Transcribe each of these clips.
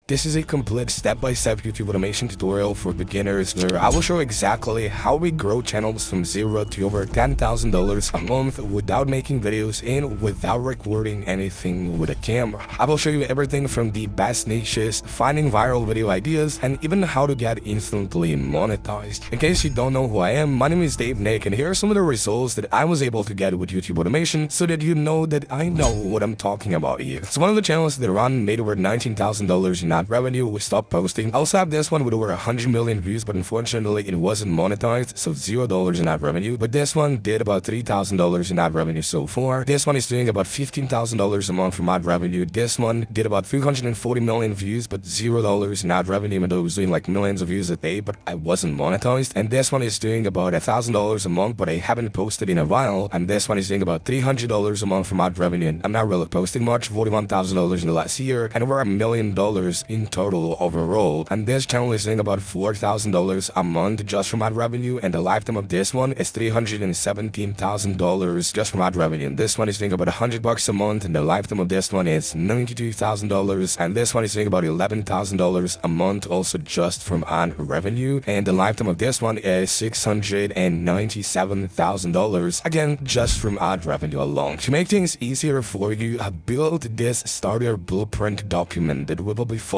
This is a complete step-by-step YouTube automation tutorial for beginners where I will show exactly how we grow channels from zero to over $10,000 a month without making videos and without recording anything with a camera. I will show you everything from the best niches, finding viral video ideas, and even how to get instantly monetized. In case you don't know who I am, my name is Dave Nick, and here are some of the results that I was able to get with YouTube automation so that you know that I know what I'm talking about here. So one of the channels that run made over $19,000 in ad revenue. We stopped posting. I also have this one with over 100 million views, but unfortunately it wasn't monetized, so $0 in ad revenue. But this one did about $3,000 in ad revenue so far. This one is doing about $15,000 a month from ad revenue. This one did about 340 million views, but $0 in ad revenue, even though it was doing like millions of views a day, but I wasn't monetized. And this one is doing about $1,000 a month, but I haven't posted in a while. And this one is doing about $300 a month from ad revenue, and I'm not really posting much, $41,000 in the last year, and over $1 million in total overall. And this channel is doing about $4,000 a month just from ad revenue, and the lifetime of this one is $317,000 just from ad revenue. And this one is doing about $100 a month, and the lifetime of this one is $92,000, and this one is doing about $11,000 a month also just from ad revenue, and the lifetime of this one is $697,000 again just from ad revenue alone. To make things easier for you, I built this starter blueprint document that we will be following,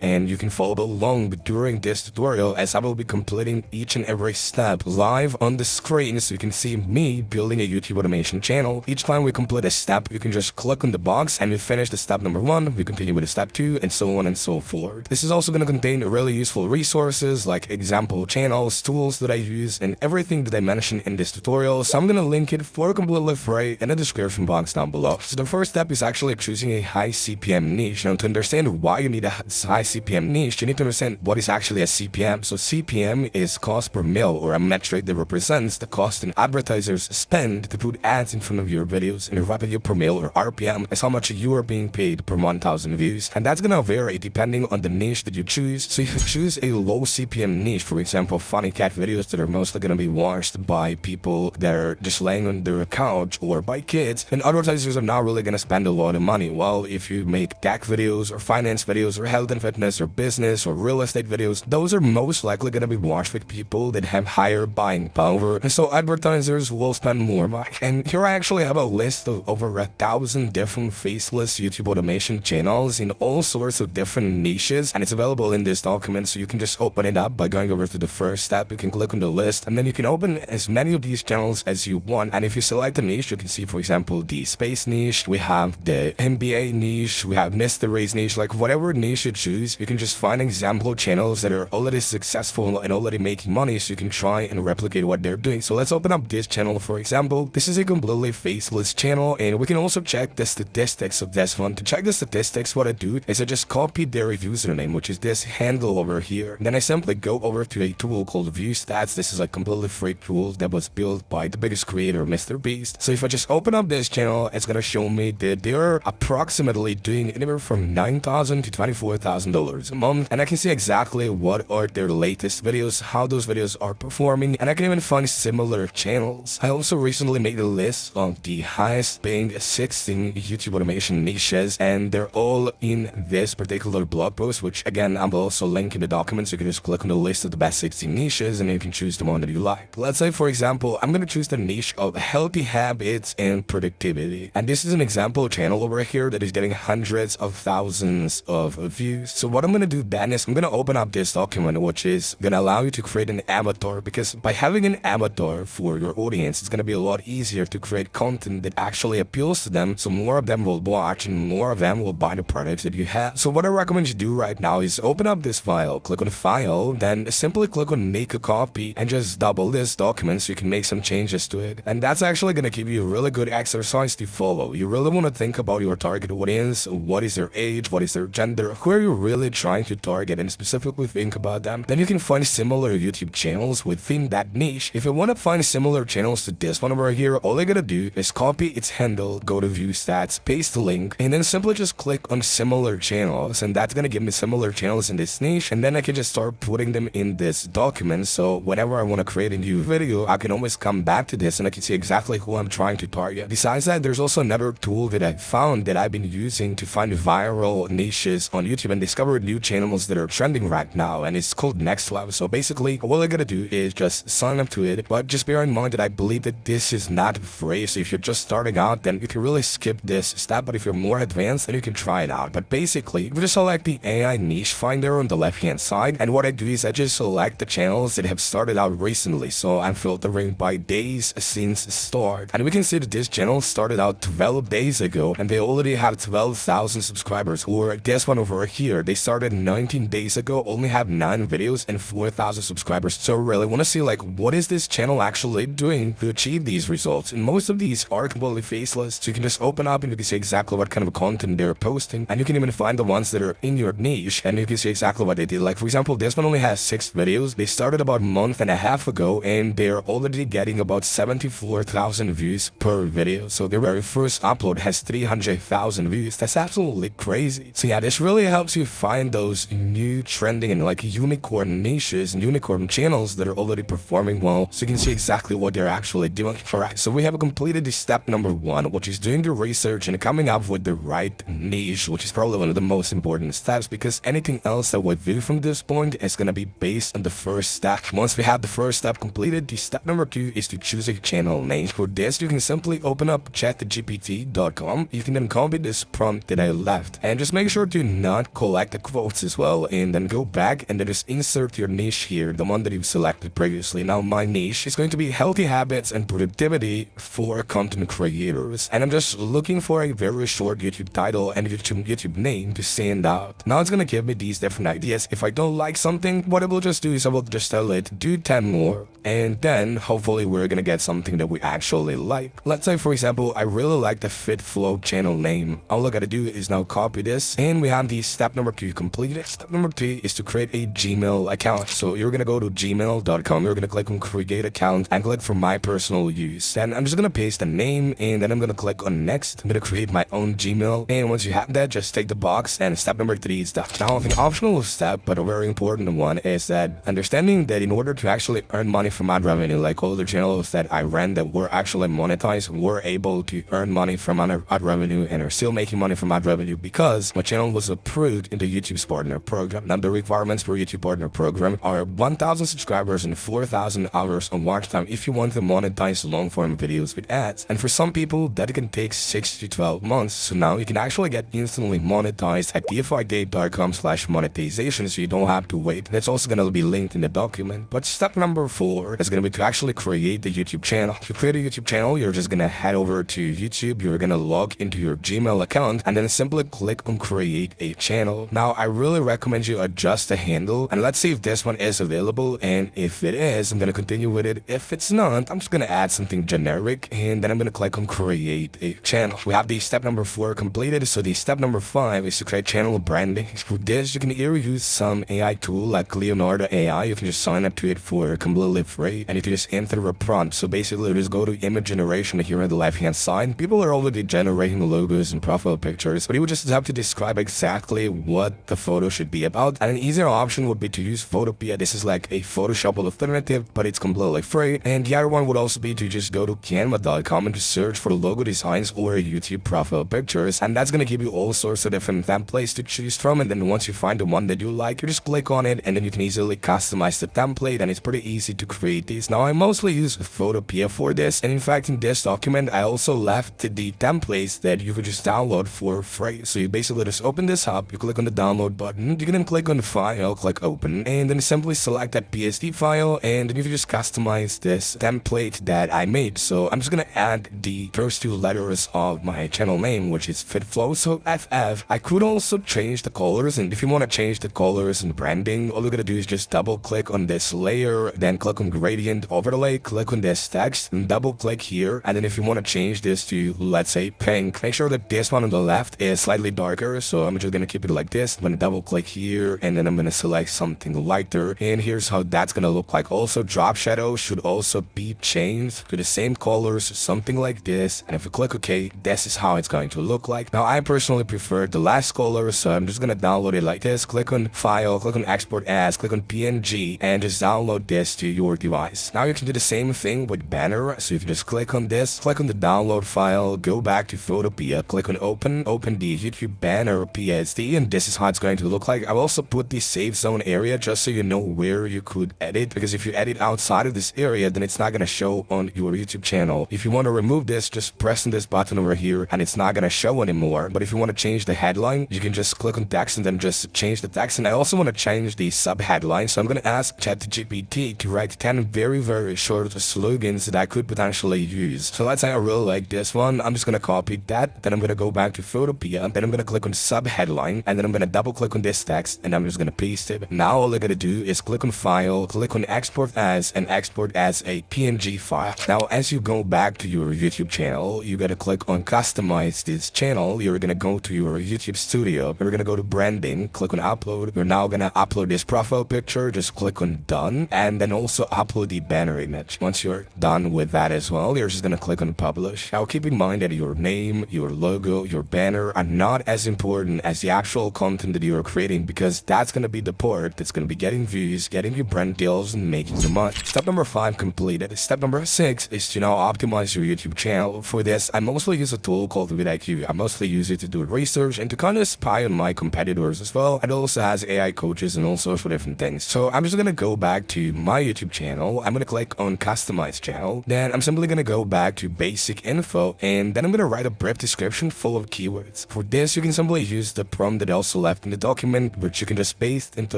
and you can follow along during this tutorial as I will be completing each and every step live on the screen, so you can see me building a YouTube automation channel. Each time we complete a step, you can just click on the box and we finish the step number 1, we continue with the step 2, and so on and so forth. This is also going to contain really useful resources like example channels, tools that I use, and everything that I mentioned in this tutorial, so I'm going to link it for completely free in the description box down below. So the first step is actually choosing a high CPM niche. Now, to understand why you need a high CPM niche, you need to understand what is actually a CPM. So CPM is cost per mil, or a metric that represents the cost an advertisers spend to put ads in front of your videos, and revenue per mil, or RPM, is how much you are being paid per 1,000 views. And that's gonna vary depending on the niche that you choose. So if you choose a low CPM niche, for example funny cat videos that are mostly gonna be watched by people that are just laying on their couch or by kids, then advertisers are not really gonna spend a lot of money. While if you make tech videos or finance videos or health and fitness or business or real estate videos, those are most likely going to be watched with people that have higher buying power, and so advertisers will spend more money. And here I actually have a list of over 1,000 different faceless YouTube automation channels in all sorts of different niches, and it's available in this document, so you can just open it up by going over to the first step. You can click on the list, and then you can open as many of these channels as you want. And if you select a niche, you can see, for example, the space niche, we have the MBA niche, we have Mr. Race niche. Like whatever niche you choose, you can just find example channels that are already successful and already making money, so you can try and replicate what they're doing. So let's open up this channel, for example. This is a completely faceless channel, and we can also check the statistics of this one. To check the statistics, what I do is I just copy their username, which is this handle over here. Then I simply go over to a tool called View Stats. This is a completely free tool that was built by the biggest creator, Mr. Beast. So if I just open up this channel, it's gonna show me that they're approximately doing anywhere from $9,000 to $24,000 a month, and I can see exactly what are their latest videos, how those videos are performing, and I can even find similar channels. I also recently made a list of the highest paying 16 YouTube automation niches, and they're all in this particular blog post, which again I will also link in the document, so you can just click on the list of the best 16 niches and you can choose the one that you like. Let's say, for example, I'm gonna choose the niche of healthy habits and productivity, and this is an example channel over here that is getting hundreds of thousands of views. So what I'm gonna do then is I'm gonna open up this document, which is gonna allow you to create an avatar, because by having an avatar for your audience, it's gonna be a lot easier to create content that actually appeals to them, so more of them will watch and more of them will buy the products that you have. So what I recommend you do right now is open up this file, click on File, then simply click on Make a Copy, and just double this document so you can make some changes to it. And that's actually gonna give you a really good exercise to follow. You really want to think about your target audience, what is their age, what is their gender, who are you really trying to target, and specifically think about them. Then you can find similar YouTube channels within that niche. If you want to find similar channels to this one over here, all you gotta do is copy its handle, go to View Stats, paste the link, and then simply just click on similar channels, and that's gonna give me similar channels in this niche, and then I can just start putting them in this document, so whenever I want to create a new video, I can always come back to this and I can see exactly who I'm trying to target. Besides that, there's also another tool that I found that I've been using to find viral niches on on YouTube and discover new channels that are trending right now, and it's called Next Level. So basically, all I gotta do is just sign up to it, but just bear in mind that I believe that this is not free. So if you're just starting out, then you can really skip this step, but if you're more advanced, then you can try it out. But basically, you just select the AI niche finder on the left hand side, and what I do is I just select the channels that have started out recently. So I'm filtering by days since start, and we can see that this channel started out 12 days ago and they already have 12,000 subscribers. Or this one over here, they started 19 days ago, only have 9 videos and 4,000 subscribers. So really want to see like what is this channel actually doing to achieve these results, and most of these are completely faceless. So you can just open up and you can see exactly what kind of content they're posting, and you can even find the ones that are in your niche and you can see exactly what they did. Like for example, this one only has 6 videos. They started about a month and a half ago and they're already getting about 74,000 views per video. So their very first upload has 300,000 views. That's absolutely crazy. So yeah, this really helps you find those new trending and like unicorn niches and unicorn channels that are already performing well, so you can see exactly what they're actually doing. Alright, so we have completed the step number 1, which is doing the research and coming up with the right niche, which is probably one of the most important steps, because anything else that we do from this point is going to be based on the first step. Once we have the first step completed, the step number 2 is to choose a channel name. For this, you can simply open up chatgpt.com. You can then copy this prompt that I left, and just make sure to not collect the quotes as well, and then go back and then just insert your niche here, the one that you've selected previously. Now my niche is going to be healthy habits and productivity for content creators, and I'm just looking for a very short YouTube title and YouTube name to stand out. Now it's gonna give me these different ideas. If I don't like something, what I will just do is I will just tell it do 10 more, and then hopefully we're gonna get something that we actually like. Let's say for example, I really like the Fit Flow channel name. All I gotta do is now copy this, and we have the step number 2 completed. Step number 3 is to create a Gmail account. So you're gonna go to gmail.com, you're gonna click on create account and click for my personal use. And I'm just gonna paste the name, and then I'm gonna click on next. I'm gonna create my own Gmail, and once you have that, just take the box, and step number 3 is done. Now an optional step, but a very important one, is that understanding that in order to actually earn money from ad revenue, like all the channels that I ran that were actually monetized were able to earn money from ad revenue and are still making money from ad revenue because my channel was approved in the YouTube's partner program. Now the requirements for YouTube partner program are 1,000 subscribers and 4,000 hours of watch time if you want to monetize long form videos with ads. And for some people that can take 6 to 12 months. So now you can actually get instantly monetized at dfidate.com/monetization, so you don't have to wait. That's also going to be linked in the document. But step number 4 is going to be to actually create the YouTube channel. To create a YouTube channel, you're just going to head over to YouTube, you're going to log into your Gmail account, and then simply click on create a channel. Now I really recommend you adjust the handle, and let's see if this one is available, and if it is, I'm going to continue with it. If it's not, I'm just going to add something generic, and then I'm going to click on create a channel. We have the step number 4 completed, so the step number 5 is to create channel branding. For this, you can either use some AI tool like Leonardo AI. You can just sign up to it for completely free, and if you just enter a prompt, so basically just go to image generation here on the left hand side. People are already generating logos and profile pictures, but you would just have to describe exactly what the photo should be about. And an easier option would be to use Photopea. This is like a Photoshop alternative, but it's completely free. And the other one would also be to just go to canva.com and to search for logo designs or YouTube profile pictures, and that's gonna give you all sorts of different templates to choose from. And then once you find the one that you like, you just click on it, and then you can easily customize the template, and it's pretty easy to create these. Now I mostly use Photopea for this, and in fact in this document I also left the templates that you could just download for free. So you basically just open this up, you click on the download button, you can then click on the file, click open, and then simply select that PSD file, and then you can just customize this template that I made. So I'm just gonna add the first 2 letters of my channel name, which is FitFlow, so FF. I could also change the colors, and if you want to change the colors and branding, all you gotta do is just double click on this layer, then click on gradient overlay, click on this text, and double click here. And then if you want to change this to, let's say, pink, make sure that this one on the left is slightly darker, so I'm just gonna keep it like this. I'm gonna double click here, and then I'm gonna select something lighter, and here's how that's gonna look like. Also, drop shadow should also be changed to the same colors, something like this, and if you click OK, this is how it's going to look like. Now I personally prefer the last color, so I'm just gonna download it like this. Click on file, click on export as, click on PNG, and just download this to your device. Now you can do the same thing with banner, so if you just click on this, click on the download file, go back to Photopea, click on open the YouTube banner PSD PSD, and this is how it's going to look like. I've also put the safe zone area just so you know where you could edit, because if you edit outside of this area, then it's not going to show on your YouTube channel. If you want to remove this, just press on this button over here and it's not going to show anymore. But if you want to change the headline, you can just click on text and then just change the text. And I also want to change the sub headline, so I'm going to ask ChatGPT to write 10 very short slogans that I could potentially use. So let's say I really like this one. I'm just going to copy that, then I'm going to go back to Photopea, then I'm going to click on sub headline, and then I'm going to double click on this text and I'm just going to paste it. Now all I got to do is click on file, click on export as, and export as a PNG file. Now as you go back to your YouTube channel, you got to click on customize this channel. You're going to go to your YouTube studio, you're going to go to branding, click on upload. You're now going to upload this profile picture, just click on done, and then also upload the banner image. Once you're done with that as well, you're just going to click on publish. Now keep in mind that your name, your logo, your banner are not as important as the actual content that you're creating, because that's going to be the part that's going to be getting views, getting you brand deals, and making you money. Step number 5 completed. Step number 6 is to now optimize your YouTube channel. For this, I mostly use a tool called vidIQ. I mostly use it to do research and to kind of spy on my competitors as well. It also has AI coaches and all sorts of different things. So I'm just going to go back to my YouTube channel. I'm going to click on customize channel. Then I'm simply going to go back to basic info, and then I'm going to write a brief description full of keywords. For this, you can simply use the prompt that I also left in the document, which you can just paste into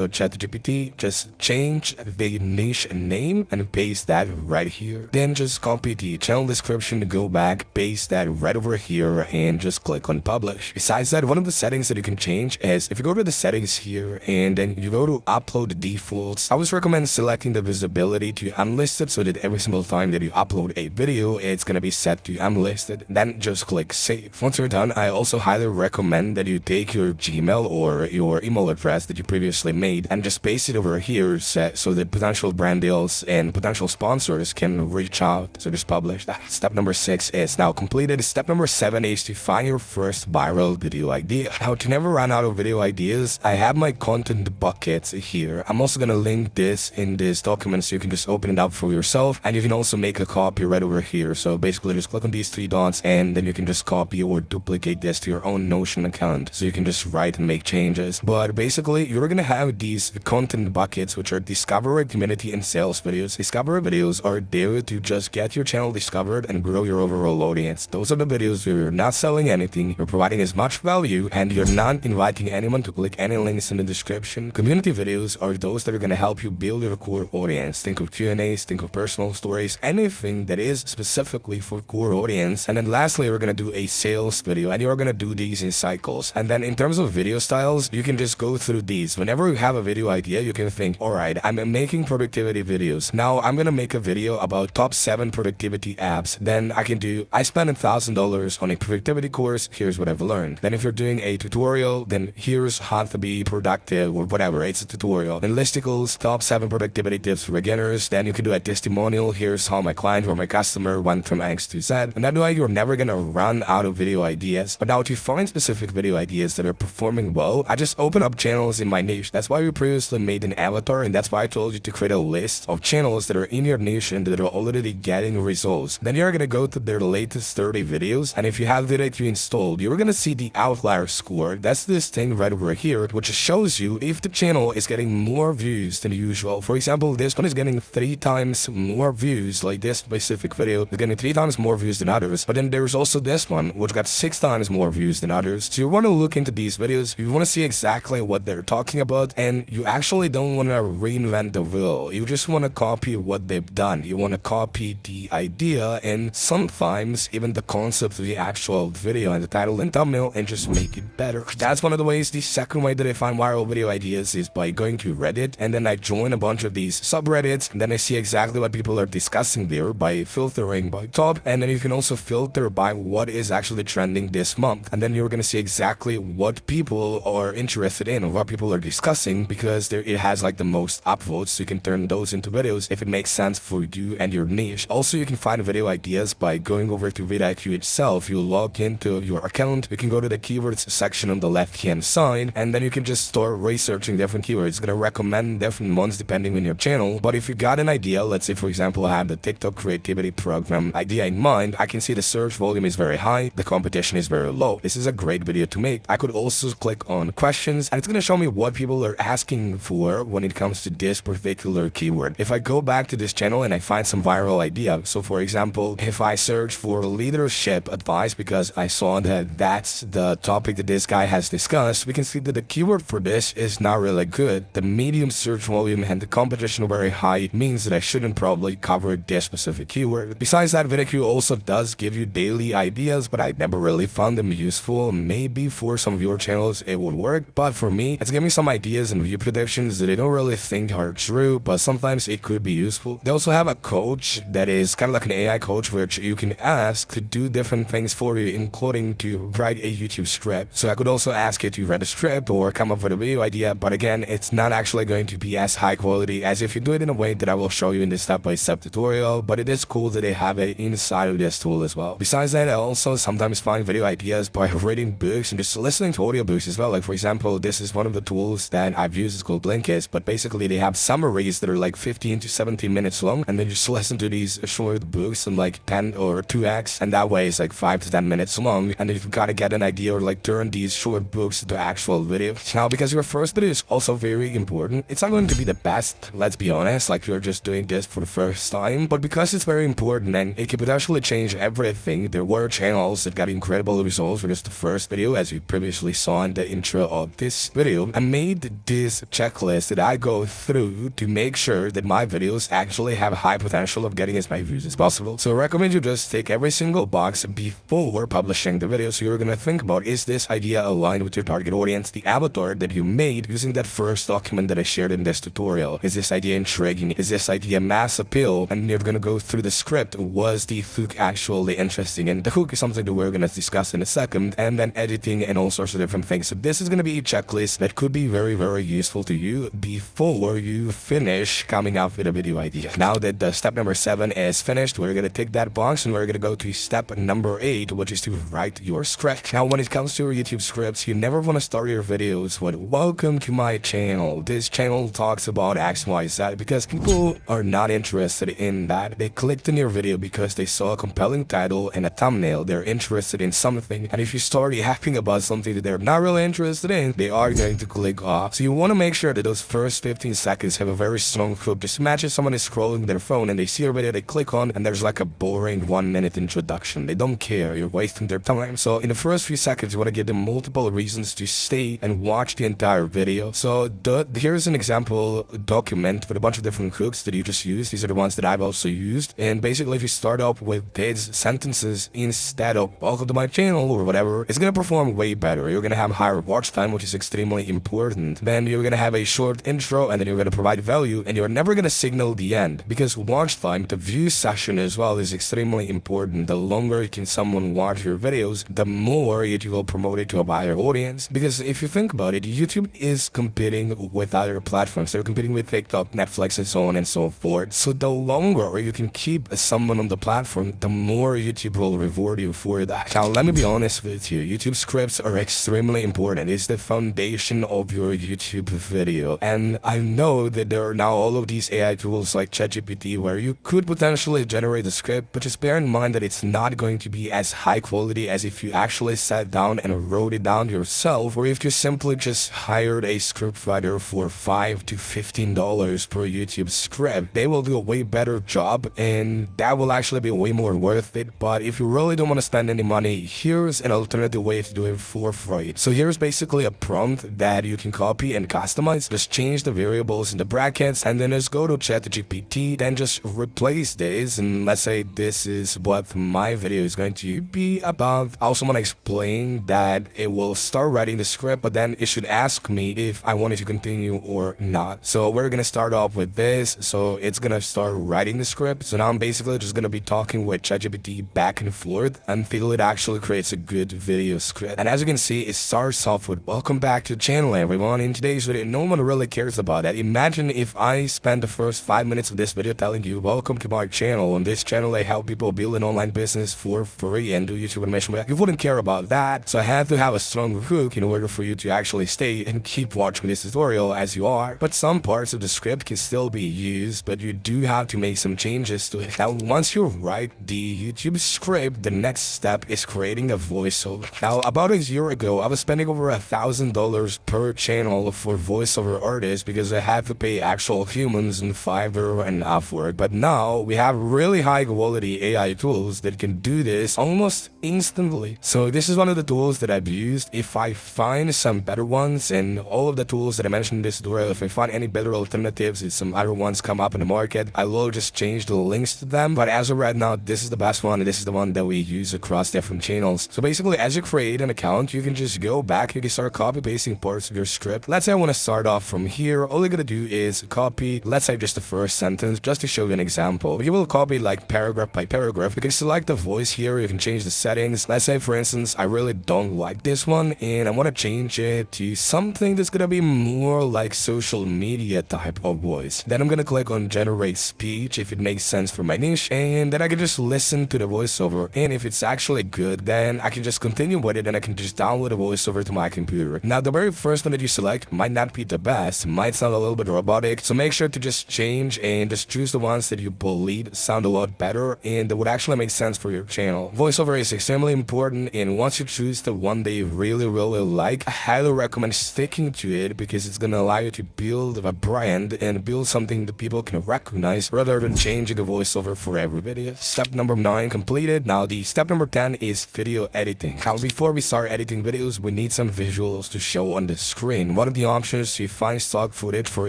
ChatGPT. Just change the niche name and paste that right here. Then just copy the channel description to go back, paste that right over here, and just click on publish. Besides that, one of the settings that you can change is if you go to the settings here and then you go to upload defaults, I always recommend selecting the visibility to unlisted so that every single time that you upload a video, it's going to be set to unlisted. Then just click save. Once you're done, I also highly recommend that you take your Gmail or your email address that you previously made and just paste it over here so that potential brand deals and potential sponsors can reach out. So just publish that. Step number 6 is now completed. Step number 7 is to find your first viral video idea. Now, to never run out of video ideas, I have my content buckets here. I'm also going to link this in this document so you can just open it up for yourself, and you can also make a copy right over here. So basically just click on these 3 dots and then you can just copy or duplicate this to your own Notion account, so you can just write and make changes. But basically you're gonna have these content buckets, which are discovery, community, and sales videos. Discovery videos are there to just get your channel discovered and grow your overall audience. Those are the videos where you're not selling anything, you're providing as much value, and you're not inviting anyone to click any links in the description. Community videos are those that are gonna help you build your core audience. Think of Q&As, think of personal stories, anything that is specifically for core audience. And then lastly, we're gonna do a sales video, and you're gonna do these in cycles. And then in terms of video styles, you can just go through these. Whenever you have a video idea, you can think, all right, I'm making productivity videos. Now I'm gonna make a video about top 7 productivity apps. Then I can do, I spent $1,000 on a productivity course, here's what I've learned. Then if you're doing a tutorial, then here's how to be productive or whatever, it's a tutorial. Then listicles, top 7 productivity tips for beginners. Then you can do a testimonial, here's how my client or my customer went from X to Z. And that way you're never gonna run out of video ideas. But now to find specific video ideas that are performing well, I just open up channels in my niche. That's why we previously made an avatar, and that's why I told you to create a list of channels that are in your niche and that are already getting results. Then you're gonna go to their latest 30 videos, and if you have vidIQ installed, you're gonna see the outlier score. That's this thing right over here, which shows you if the channel is getting more views than usual. For example, this one is getting 3 times more views, like this specific video is getting 3 times more views than others. But then there's also this one, which got 6 times more views than others. So you want to look into these videos, you want to see exactly what they're talking about, and you actually don't want to reinvent the wheel. You just want to copy what they've done. You want to copy the idea and sometimes even the concept of the actual video and the title and thumbnail and just make it better. That's one of the ways. The second way that I find viral video ideas is by going to Reddit, and then I join a bunch of these subreddits, and then I see exactly what people are discussing there by filtering by top, and then you can also filter by what is actually trending this month, and then you're gonna see exactly what people are interested in or what people are discussing, because it has like the most upvotes, so you can turn those into videos if it makes sense for you and your niche. Also, you can find video ideas by going over to vidIQ itself. You log into your account, you can go to the keywords section on the left hand side, and then you can just start researching different keywords. It's gonna recommend different ones depending on your channel. But if you got an idea, let's say for example I have the TikTok creativity program idea in mind, I can see the search volume is very high, the competition is very low. This is a great video to make. I could also also click on questions, and it's gonna show me what people are asking for when it comes to this particular keyword. If I go back to this channel and I find some viral idea, so for example, if I search for leadership advice because I saw that that's the topic that this guy has discussed, we can see that the keyword for this is not really good. The medium search volume and the competition are very high means that I shouldn't probably cover this specific keyword. Besides that, VidIQ also does give you daily ideas, but I never really found them useful. Maybe for some of your channels it would work, but for me, it's giving me some ideas and view predictions that I don't really think are true, but sometimes it could be useful. They also have a coach that is kind of like an AI coach, which you can ask to do different things for you, including to write a YouTube script. So I could also ask it to write a script or come up with a video idea, but again, it's not actually going to be as high quality as if you do it in a way that I will show you in this step-by-step tutorial, but it is cool that they have it inside of this tool as well. Besides that, I also sometimes find video ideas by reading books and just listening to audiobooks as well. Like for example, this is one of the tools that I've used. It's called Blinkist, but basically they have summaries that are like 15 to 17 minutes long, and then just listen to these short books in like 10 or 2x, and that way it's like 5 to 10 minutes long, and you've got to get an idea or like turn these short books into actual video. Now, because your first video is also very important, it's not going to be the best, let's be honest, like you're just doing this for the first time, but because it's very important and it could potentially change everything, there were channels that got incredible results for just the first video, as you previously saw in the intro of this video. I made this checklist that I go through to make sure that my videos actually have a high potential of getting as many views as possible. So I recommend you just take every single box before publishing the video. So you're gonna think about, is this idea aligned with your target audience? The avatar that you made using that first document that I shared in this tutorial, is this idea intriguing? Is this idea mass appeal? And you're gonna go through the script. Was the hook actually interesting? And the hook is something that we're gonna discuss in a second, and then editing and all sorts of different things. So this is gonna be a checklist that could be very, very useful to you before you finish coming up with a video idea. Now that the step number 7 is finished, we're gonna tick that box and we're gonna go to step number 8, which is to write your script. Now, when it comes to your YouTube scripts, you never want to start your videos with "Welcome to my channel. This channel talks about X, Y, Z," because people are not interested in that. They clicked on your video because they saw a compelling title and a thumbnail. They're interested in something, and if you start yapping about something that they're not really interested in, they are going to click off. So you want to make sure that those first 15 seconds have a very strong hook. Just imagine someone is scrolling their phone and they see your video, they click on, and there's like a boring 1-minute introduction. They don't care. You're wasting their time. So in the first few seconds, you want to give them multiple reasons to stay and watch the entire video. So here's an example document with a bunch of different hooks that you just used. These are the ones that I've also used. And basically, if you start up with these sentences instead of "Welcome to my channel" or whatever, it's going to perform way better. You're going to have higher watch time, which is extremely important. Then you're going to have a short intro, and then you're going to provide value, and you're never going to signal the end, because watch time, the view session as well, is extremely important. The longer can someone watch your videos, the more YouTube will promote it to a wider audience. Because if you think about it, YouTube is competing with other platforms. They're competing with TikTok, Netflix, and so on and so forth. So the longer you can keep someone on the platform, the more YouTube will reward you for that. Now, let me be honest with you. YouTube scripts are extremely important. It's the foundation of your YouTube video. And I know that there are now all of these AI tools like ChatGPT where you could potentially generate a script, but just bear in mind that it's not going to be as high quality as if you actually sat down and wrote it down yourself, or if you simply just hired a script writer for $5 to $15 per YouTube script. They will do a way better job, and that will actually be way more worth it. But if you really don't want to spend any money, here's an alternative way to do it for free. So here's basically a prompt that you can copy and customize. Just change the variables in the brackets, and then just go to ChatGPT, then just replace this, and let's say this is what my video is going to be about. I also want to explain that it will start writing the script, but then it should ask me if I wanted to continue or not. So we're gonna start off with this. So it's gonna start writing the script. So now I'm basically just gonna be talking with ChatGPT back and forth until it actually creates a good video script. And as you can see, it starts off with "Welcome back to the channel, everyone. In today's video," no one really cares about that. Imagine if I spend the first 5 minutes of this video telling you, "Welcome to my channel. On this channel, I help people build an online business for free and do YouTube animation." You wouldn't care about that. So I had to have a strong hook in order for you to actually stay and keep watching this tutorial as you are. But some parts of the script can still be used, but you do have to make some changes to it. Now, once you write the YouTube script, the next step is creating a voiceover. Now, about a year ago, ago, I was spending over $1,000 per channel for voiceover artists because I had to pay actual humans in Fiverr and Upwork. But now we have really high quality AI tools that can do this almost instantly. So this is one of the tools that I've used. If I find some better ones, and all of the tools that I mentioned in this tutorial, if I find any better alternatives, if some other ones come up in the market, I will just change the links to them. But as of right now, this is the best one, and this is the one that we use across different channels. So basically, as you create an account, you can just go back, you can start copy pasting parts of your script. Let's say I want to start off from here. All you're gonna do is copy, let's say just the first sentence, just to show you an example. You will copy like paragraph by paragraph. You can select the voice here, you can change the settings. Let's say for instance, I really don't like this one and I want to change it to something that's gonna be more like social media type of voice. Then I'm gonna click on generate speech if it makes sense for my niche, and then I can just listen to the voiceover, and if it's actually good, then I can just continue with it and I can just download the voiceover to my computer. Now the very first one that you select might not be the best, might sound a little bit robotic, so make sure to just change and just choose the ones that you believe sound a lot better and that would actually make sense for your channel. Voiceover is extremely important, and once you choose the one that you really like, I highly recommend sticking to it because it's gonna allow you to build a brand and build something that people can recognize rather than changing the voiceover for every video. Step number 9 completed. Now the step number 10 is video editing. Now before we start editing videos, we need some visuals to show on the screen. One of the options to find stock footage for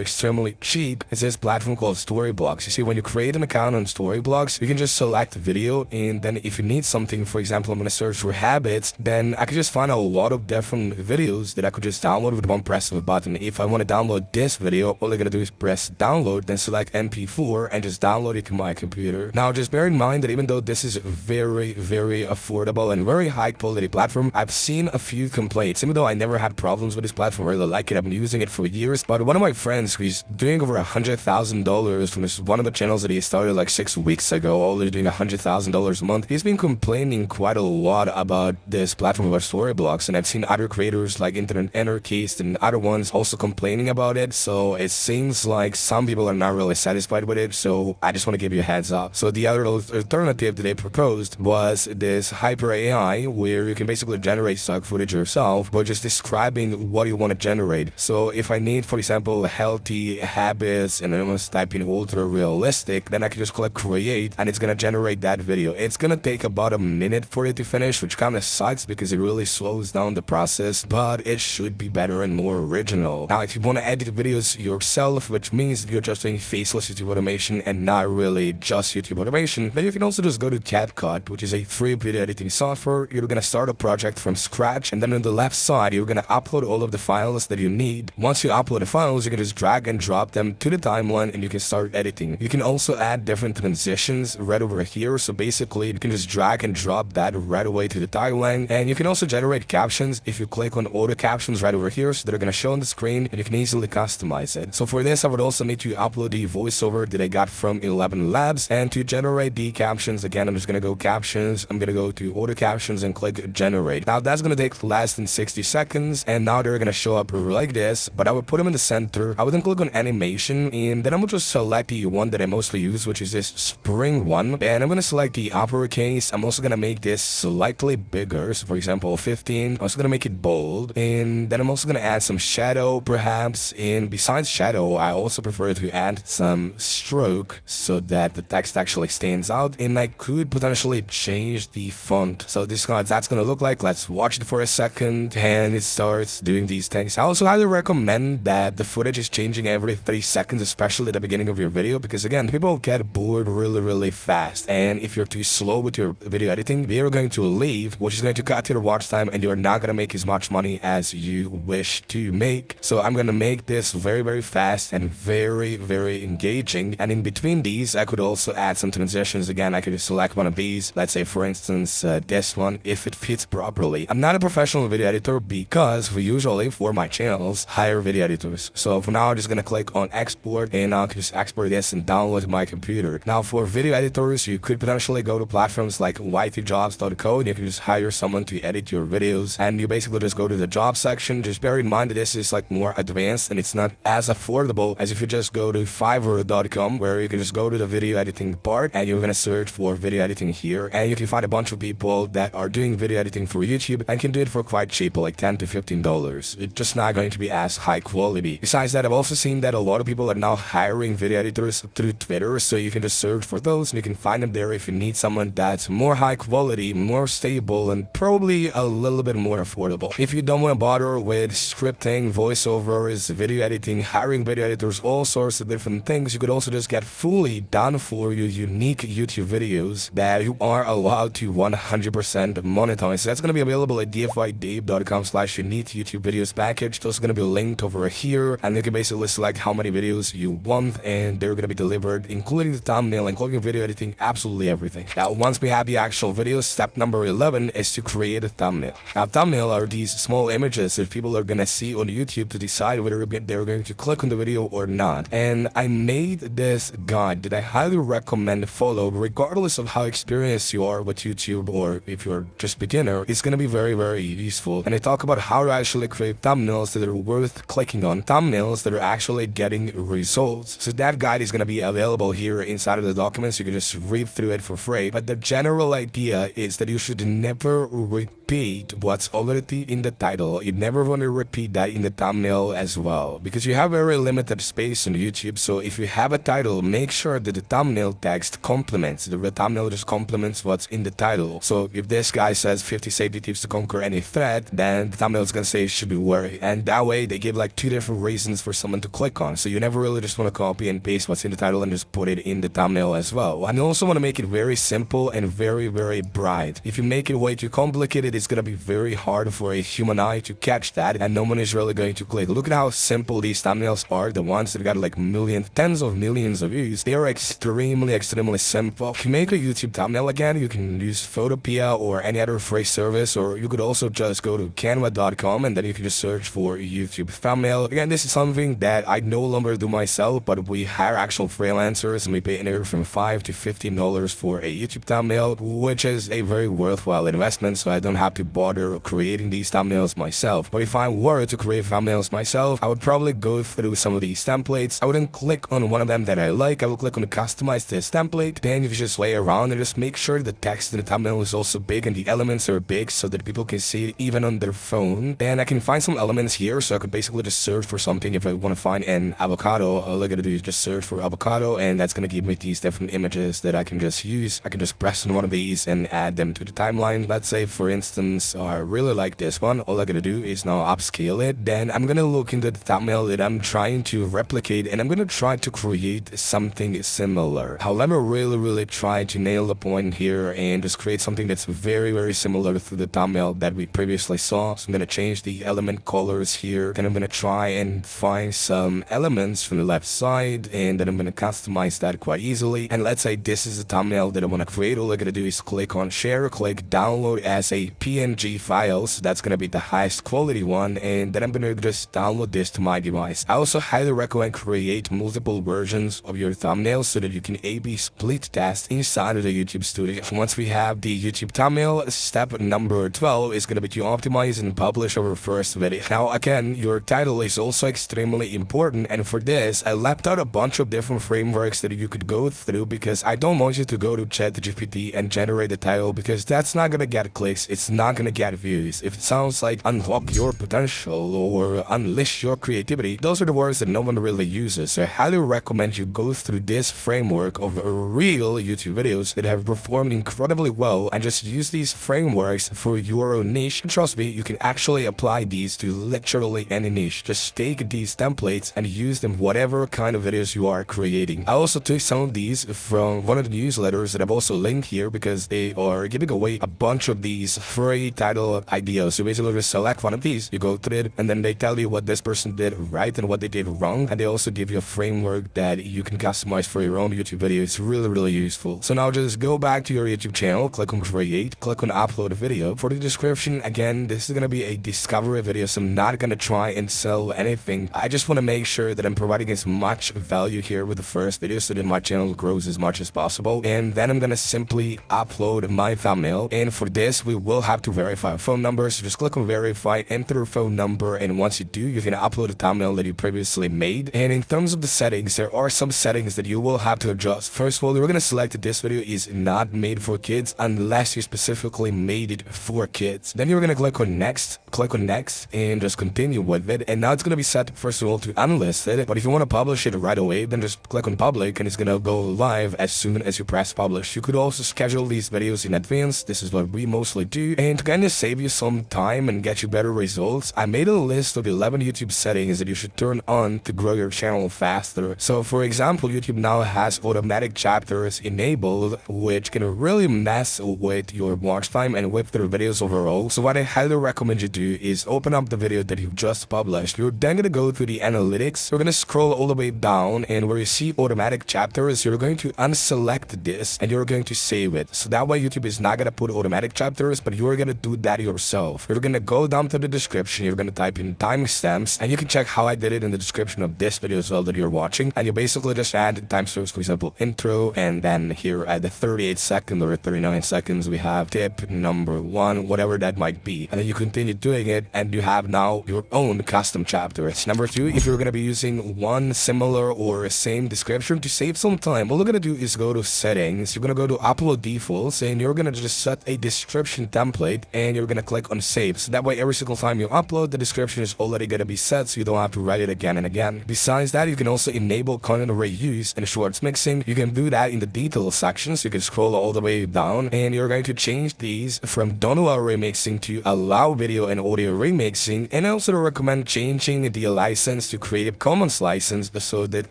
extremely cheap is this platform called Storyblocks. You see, when you create an account on Storyblocks, you can just select video, and then if you need something, for example, I'm gonna search for habits, then I could just find a lot of different videos that I could just download with one press of a button. If I want to download this video, all I gotta do is press download, then select MP4 and just download it to my computer. Now just bear in mind that even though this is very affordable and very high quality platform, I've seen a few complaints. Even though I never had problems with this platform, I really like it, I've been using it for years, but one of my friends who's doing over $100,000 from this one of the channels that he started like 6 weeks ago, only doing $100,000 a month, he's been complaining quite a lot about this platform about Storyblocks, and I've seen other creators like Internet Anarchist and other ones also complaining about it. So it seems like some people are not really satisfied with it, so I just want to give you a heads up. So the other alternative that they proposed was this Hyper AI, where you can basically generate stock footage yourself by just describing what you want to generate. So if I need, for example, healthy habits and I want to type in ultra realistic, then I can just click create and it's gonna generate that video. It's gonna take about a minute for it to finish, which kind of sucks because it really slows down the process, but it should be better and more original. Now if you want to edit videos yourself, which means you're just doing faceless YouTube automation and not really just YouTube automation, then you can also just go to CapCut, which is a free video editing software. You're gonna start a project from scratch, and then on the left side you're gonna upload all of the files that you need. Once you upload the files, you can just drag and drop them to the timeline and you can start editing. You can also add different transitions right over here, so basically you can just drag and drop that right away to the timeline. And you can also generate captions if you click on auto captions right over here, so they're gonna show on the screen and you can easily customize it. So for this I would also need to upload the voiceover that I got from 11 Labs, and to generate the captions, again I'm just gonna go captions, I'm gonna go to auto captions and click generate. Now that's gonna take less than 60 seconds, and now they're gonna show up like this, but I would put them in the center. I would then click on animation, and then I'm gonna just select the one that I mostly use, which is this spring one, and I'm gonna select the uppercase. I'm also gonna make this slightly bigger, so for example 15. I'm also gonna make it bold, and then I'm also gonna add some shadow perhaps, and besides shadow I also prefer to add some stroke so that the text actually stands out, and I could potentially change the font. So this is what that's gonna look like. Let's watch it for a second, and it starts doing these things. I also highly recommend that the footage is changing every 30 seconds, especially at the beginning of your video, because again people get bored really fast, and if you're too slow with your video editing, they're going to leave, which is going to cut your watch time and you're not gonna make as much money as you wish to make. So I'm gonna make this very fast and very engaging, and in between these I could also add some transitions. Again, I could just select one of these, let's say for instance this one, if it fits properly. I'm not a professional video editor because we usually, for my channels, hire video editors. So for now I'm just gonna click on export, and I can just export this and download to my computer. Now for video editors, you could potentially go to platforms like ytjobs.co, and you can just hire someone to edit your videos, and you basically just go to the job section. Just bear in mind that this is like more advanced and it's not as affordable as if you just go to fiverr.com, where you can just go to the video editing part and you're gonna search for video editing here, and you can find a bunch of people that are doing video editing for YouTube and can do it for quite cheap, like $10 to $15. It's just not going to be as high quality. Besides that, I've also seen that a lot of people are now hiring video editors through Twitter, so you can just search for those and you can find them there if you need someone that's more high quality, more stable, and probably a little bit more affordable. If you don't want to bother with scripting, voiceovers, video editing, hiring video editors, all sorts of different things, you could also just get fully done for you unique YouTube videos that you are allowed to 100% monetize. So that's going to be available at dfidave.com/unique YouTube videos package. Those are going to be linked over here, and you can basically select how many videos you want, and they're going to be delivered, including the thumbnail, including video editing, absolutely everything. Now, once we have the actual video, step number 11 is to create a thumbnail. Now, thumbnail are these small images that people are going to see on YouTube to decide whether they're going to click on the video or not. And I made this guide that I highly recommend follow, regardless of how experienced you are with YouTube, or if you're just beginner. It's going to be very, very useful. And I talk about how to actually create thumbnails that are worth clicking on, thumbnails that are actually getting results. So that guide is going to be available here inside of the documents. You can just read through it for free. But the general idea is that you should never repeat what's already in the title. You never want to repeat that in the thumbnail as well, because you have very limited space on YouTube. So if you have a title, make sure that the thumbnail text complements. The thumbnail just complements what's in the title. So if this guy says 50 safety tips to conquer any threat, then the thumbnail is going to say should be worried. And that way they give like 2 different reasons for someone to click on. So you never really just want to copy and paste what's in the title and just put it in the thumbnail as well. And you also want to make it very simple and very, very bright. If you make it way too complicated, it's going to be very hard for a human eye to catch that, and no one is really going to click. Look at how simple these thumbnails are. The ones that got like millions, tens of millions of views, they are extremely, extremely simple. If you make a YouTube thumbnail again, you can use Photopea or any other free service, or you could also just go to canva.com and then you can just search for YouTube thumbnail. Again, this is something that I no longer do myself, but we hire actual freelancers and we pay anywhere from $5 to $15 for a YouTube thumbnail, which is a very worthwhile investment, so I don't have to bother creating these thumbnails myself. But if I were to create thumbnails myself, I would probably go through some of these templates. I wouldn't click on one of them that I like. I will click on the customize this template. Then you just lay around and just make sure the text in the thumbnail is also big and the elements are big so that people can see it even on their phone. Then I can find some elements here, so I could basically just search for something. If I want to find an avocado, all I gotta do is just search for avocado, and that's gonna give me these different images that I can just use. I can just press on one of these and add them to the timeline. Let's say, for instance, I really like this one. All I gotta do is now upscale it. Then I'm gonna look into the thumbnail that I'm trying to replicate, and I'm gonna try to create something similar. However, really try to nail the point here and just create something that's very, very similar to the thumbnail that we previously saw. So I'm gonna change the element colors here, and I'm gonna try and find some elements from the left side, and then I'm gonna customize that quite easily. And let's say this is a thumbnail that I want to create. All I gotta do is click on share, click download as a PNG file. So that's gonna be the highest quality one, and then I'm gonna just download this to my device. I also highly recommend create multiple versions of your thumbnail so that you can A/B split test inside of the YouTube studio. Once we have the YouTube thumbnail, step number 12 is gonna be to optimize and publish our first video. Now again, your title is also extremely important, and for this I left out a bunch of different frameworks that you could go through, because I don't want you to go to ChatGPT and generate a title, because that's not gonna get clicks, it's not gonna get views. If it sounds like unlock your potential or unleash your creativity, those are the words that no one really uses. So I highly recommend you go through this framework of real YouTube videos that have performed incredibly well, and just use these frameworks for your own niche. And trust me, you can actually apply these to literally any niche. Just take these templates and use them whatever kind of videos you are creating. I also took some of these from one of the newsletters that I've also linked here, because they are giving away a bunch of these free title ideas. So basically just select one of these, you go through it, and then they tell you what this person did right and what they did wrong, and they also give you a framework that you can customize for your own YouTube video. It's really useful. So now just go back to your YouTube channel, click on create, click on upload a video. For the description, again, this is gonna be a discovery video, so I'm not gonna try and sell anything. I just want to make sure that I'm providing as much value here with the first video so that my channel grows as much as possible. And then I'm gonna simply upload my thumbnail, and for this we will have to verify a phone number. So just click on verify, enter a phone number, and once you do, you can upload a thumbnail that you previously made. And in terms of the settings, there are some settings that you will have to adjust. First of all, we're going to select that this video is not made for kids unless you specifically made it for kids. Then you're going to click on next, and just continue with it. And now it's going to be set, first of all, to unlisted. But if you want to publish it right away, then just click on public and it's going to go live as soon as you press publish. You could also schedule these videos in advance. This is what we mostly do. And to kind of save you some time and get you better results, I made a list of 11 YouTube settings that you should turn on to grow your channel faster. So for example, YouTube now has automatic chapters enabled, which can really mess with your watch time and with their videos overall. So what I highly recommend you do is open up the video that you've just published. You're then going to go to the analytics. You're going to scroll all the way down, and where you see automatic chapters, you're going to unselect this and you're going to save it. So that way YouTube is not going to put automatic chapters, but you're going to do that yourself. You're going to go down to the description. You're going to type in timestamps, and you can check how I did it in the description of this video as well that you're watching. And you basically just add timestamps, for example, intro, and then here at the 38 seconds or 39 seconds, we have tip number 1, whatever that might be. And then you continue doing it, and you have now your own custom chapters. Number 2, if you're going to be using one similar or same description, to save some time, all you're going to do is go to settings. You're going to go to upload defaults, and you're going to just set a description template, and you're going to click on save. So that way every single time you upload, the description is already going to be set, so you don't have to write it again and again. Besides that, you can also enable content reuse and shorts mixing. You can do that in the details section, so you can scroll all the way down, and you're going to change these from don't allow remixing to allow video and audio remixing. And I also recommend changing the license to Creative Commons license so that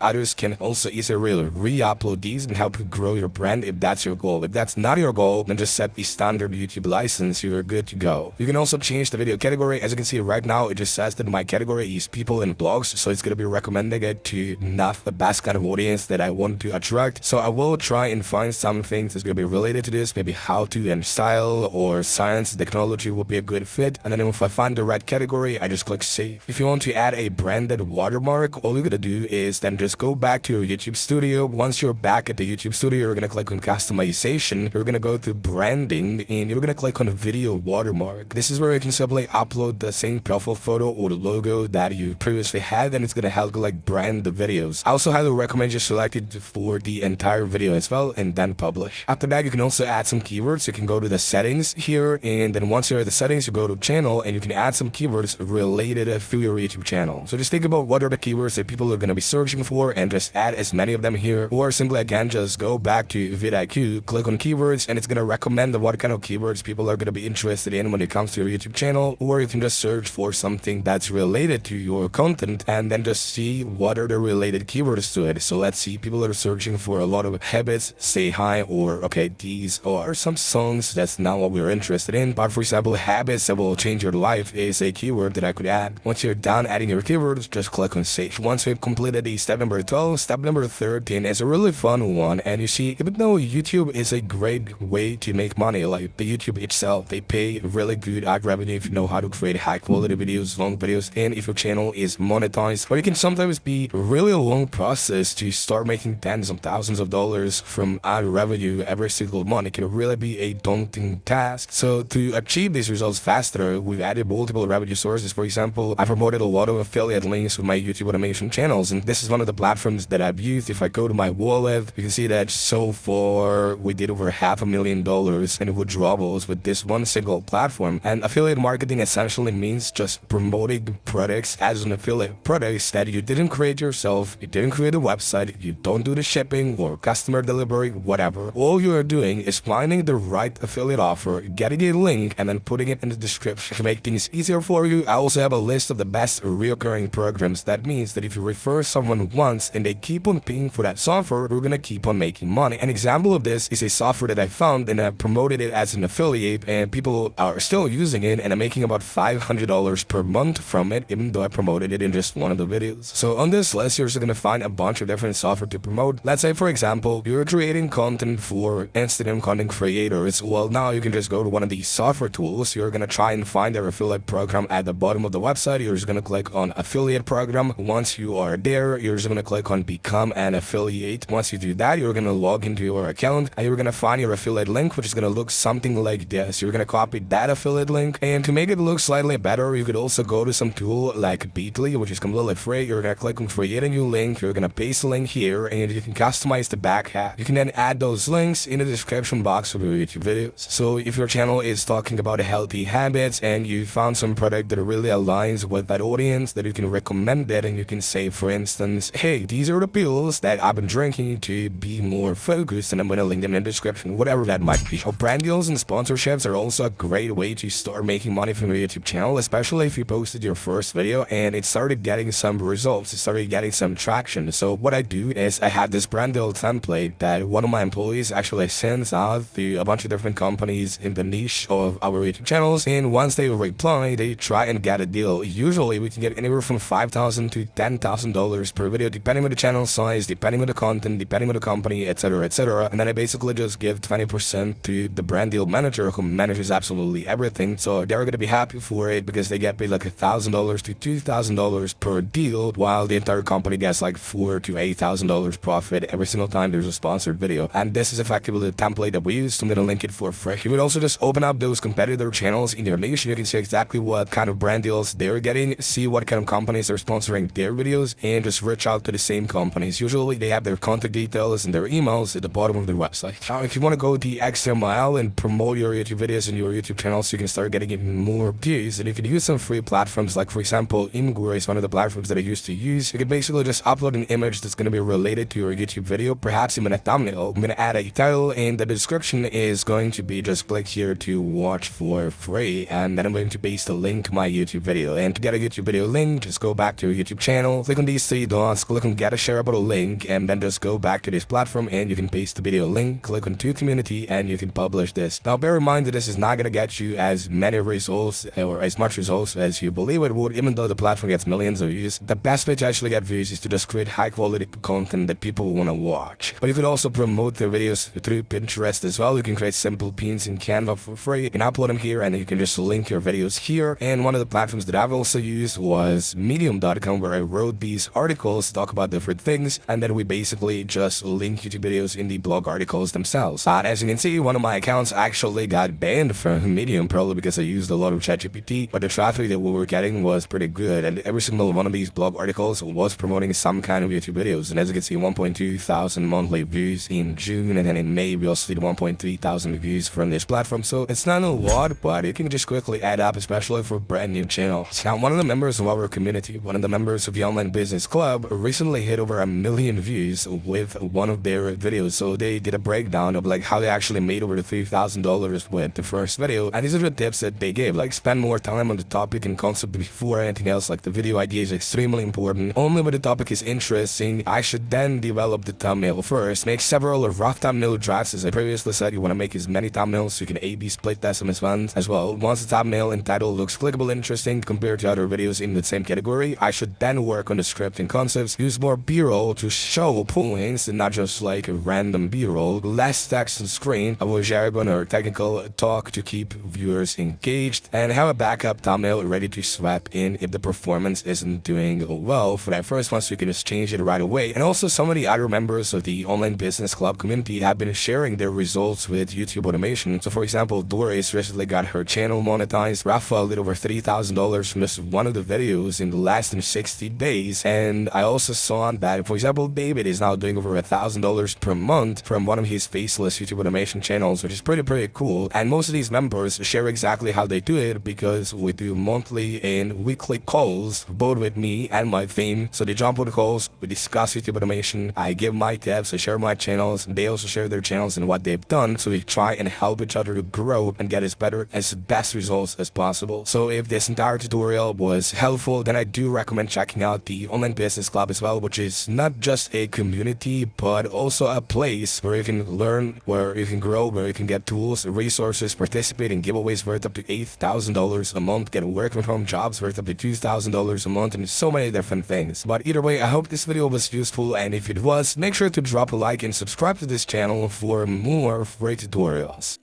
others can also easily re-upload these and help you grow your brand if that's your goal. If that's not your goal, then just set the standard YouTube license. You're good to go. You can also change the video category. As you can see right now, it just says that my category is people and blogs, so it's going to be recommending it to not the best kind of audience that I want to attract. So I will try and find something that's going to be related to this, maybe how to and style or science, technology will be a good fit. And then if I find the right category, I just click save. If you want to add a branded watermark, all you're going to do is then just go back to your YouTube studio. Once you're back at the YouTube studio, you're going to click on customization. You're going to go to branding, and you're going to click on video watermark. This is where you can simply upload the same profile photo or the logo that you previously had, and it's going to help you like brand the videos. I also highly recommend you select it for the entire video as well and then publish. After that, you can also add some keywords. You can go to the settings here, and then once you're at the settings, you go to channel, and you can add some keywords related to your YouTube channel. So just think about what are the keywords that people are going to be searching for, and just add as many of them here. Or simply again, just go back to vidIQ, click on keywords, and it's going to recommend what kind of keywords people are going to be interested in when it comes to your YouTube channel. Or you can just search for something that's related to your content and then just see what are the related keywords to it. So let's see, people are searching for a lot of habits, say hi, or okay, these are some songs. That's not what we're interested in. But for example, habits that will change your life is a keyword that I could add. Once you're done adding your keywords, just click on save. Once we've completed the step number 12, step number 13 is a really fun one. And you see, even though YouTube is a great way to make money, like the YouTube itself, they pay really good ad revenue if you know how to create high quality videos, long videos, and if your channel is monetized. But it can sometimes be really a long process to start making tens of thousands of dollars from ad revenue every single month. It can really be a daunting task. So to achieve these results faster, we've added multiple revenue sources. For example, I promoted a lot of affiliate links with my YouTube automation channels, and this is one of the platforms that I've used. If I go to my wallet, you can see that so far we did over $500,000 in withdrawals with this one single platform. And affiliate marketing essentially means just promoting products as an affiliate, products that you didn't create yourself, you didn't create a website, you don't do the shipping or customer delivery, whatever. All you are doing is finding the right affiliate offer, getting a link, and then putting it in the description to make things easier for you. I also have a list of the best recurring programs. That means that if you refer someone once and they keep on paying for that software, we're gonna keep on making money. An example of this is a software that I found, and I promoted it as an affiliate, and people are still using it, and I'm making about $500 per month from it, even though I promoted it in just one of the videos. So on this list, you're just gonna find a bunch of different software to promote. Let's say, for example, you're creating content for Instagram content creators. Well, now you can just go to one of these software tools. You're gonna try and find their affiliate program at the bottom of the website. You're just gonna click on affiliate program. Once you are there, you're just gonna click on become an affiliate. Once you do that, you're gonna log into your account, and you're gonna find your affiliate link, which is gonna look something like this. You're you're gonna copy that affiliate link, and to make it look slightly better, you could also go to some tool like Beatly, which is completely free. You're gonna click on create a new link, you're gonna paste the link here, and you can customize the back half. You can then add those links in the description box of your YouTube videos. So if your channel is talking about healthy habits and you found some product that really aligns with that audience, that you can recommend it, and you can say, for instance, hey, these are the pills that I've been drinking to be more focused, and I'm gonna link them in the description, whatever that might be. So brand deals and sponsorships are also a great way to start making money from your YouTube channel, especially if you posted your first video and it started getting some results, it started getting some traction. So what I do is I have this brand deal template that one of my employees actually sends out to a bunch of different companies in the niche of our YouTube channels, and once they reply, they try and get a deal. Usually we can get anywhere from $5,000 to $10,000 per video, depending on the channel size, depending on the content, depending on the company, etc, etc. And then I basically just give 20% to the brand deal manager, who manages absolutely everything. So they're gonna be happy for it because they get paid like $1,000 to $2,000 per deal, while the entire company gets like $4,000 to $8,000 profit every single time there's a sponsored video. And this is effectively the template that we use. So I'm gonna link it for free. You would also just open up those competitor channels in your niche. You can see exactly what kind of brand deals they're getting, see what kind of companies are sponsoring their videos, and just reach out to the same companies. Usually they have their contact details and their emails at the bottom of their website. Now, if you want to go the extra mile and promote your YouTube videos and your YouTube channel so you can start getting even more views, and you can use some free platforms, like for example, Imgur is one of the platforms that I used to use. You can basically just upload an image that's going to be related to your YouTube video, perhaps even a thumbnail. I'm going to add a title, and the description is going to be just click here to watch for free, and then I'm going to paste the link to my YouTube video. And to get a YouTube video link, just go back to your YouTube channel, click on these three dots, click on get a shareable link, and then just go back to this platform and you can paste the video link, click on to community, and you can publish this. Now bear in mind that this is not going to get you as many results or as much results as you believe it would, even though the platform gets millions of views. The best way to actually get views is to just create high quality content that people want to watch. But you could also promote their videos through Pinterest as well. You can create simple pins in Canva for free. You can upload them here and you can just link your videos here. And one of the platforms that I've also used was medium.com, where I wrote these articles to talk about different things, and then we basically just link YouTube videos in the blog articles themselves. As you can see, one of my accounts actually got banned from Medium, probably because I used a lot of ChatGPT, but the traffic that we were getting was pretty good, and every single one of these blog articles was promoting some kind of YouTube videos. And as you can see, 1.2 thousand monthly views in June, and then in May we also did 1.3 thousand views from this platform. So it's not a lot, but it can just quickly add up, especially for brand new channels. Now, one of the members of our community, one of the members of the Online Business Club, recently hit over 1 million views with one of their videos. So they did a breakdown of like how they actually made over $3,000 with the first video, and these are the tips that they gave. Like, spend more time on the topic and concept before anything else. Like, the video idea is extremely important. Only when the topic is interesting, I should then develop the thumbnail first. Make several rough thumbnail drafts. As I previously said, you want to make as many thumbnails so you can A/B split test them as well. Once the thumbnail and title looks clickable, interesting compared to other videos in the same category, I should then work on the script and concepts. Use more B-roll to show points and not just like a random B-roll. Less text on screen, avoid jargon or technical talk to keep viewers engaged, and have a backup thumbnail ready to swap in if the performance isn't doing well for that first one, so you can just change it right away. And also, some of the other members of the Online Business Club community have been sharing their results with YouTube automation. So for example, Doris recently got her channel monetized. Rafa did over $3,000 from just one of the videos in less than 60 days. And I also saw that, for example, David is now doing over $1,000 per month from one of his faceless YouTube automation channels, which is pretty cool. And most of these members share exactly how they do it, because we do monthly and weekly calls, both with me and my team. So they jump on the calls, we discuss YouTube automation, I give my tips, I share my channels, they also share their channels and what they've done, so we try and help each other to grow and get as better as best results as possible. So if this entire tutorial was helpful, then I do recommend checking out the Online Business Club as well, which is not just a community but also a place where you can learn, where you can grow, where you can get tools, resources, participate in giveaways worth up to $8,000 a month, get work from home jobs worth up to $2,000 a month, and so many different things. But either way, I hope this video was useful, and if it was, make sure to drop a like and subscribe to this channel for more free tutorials.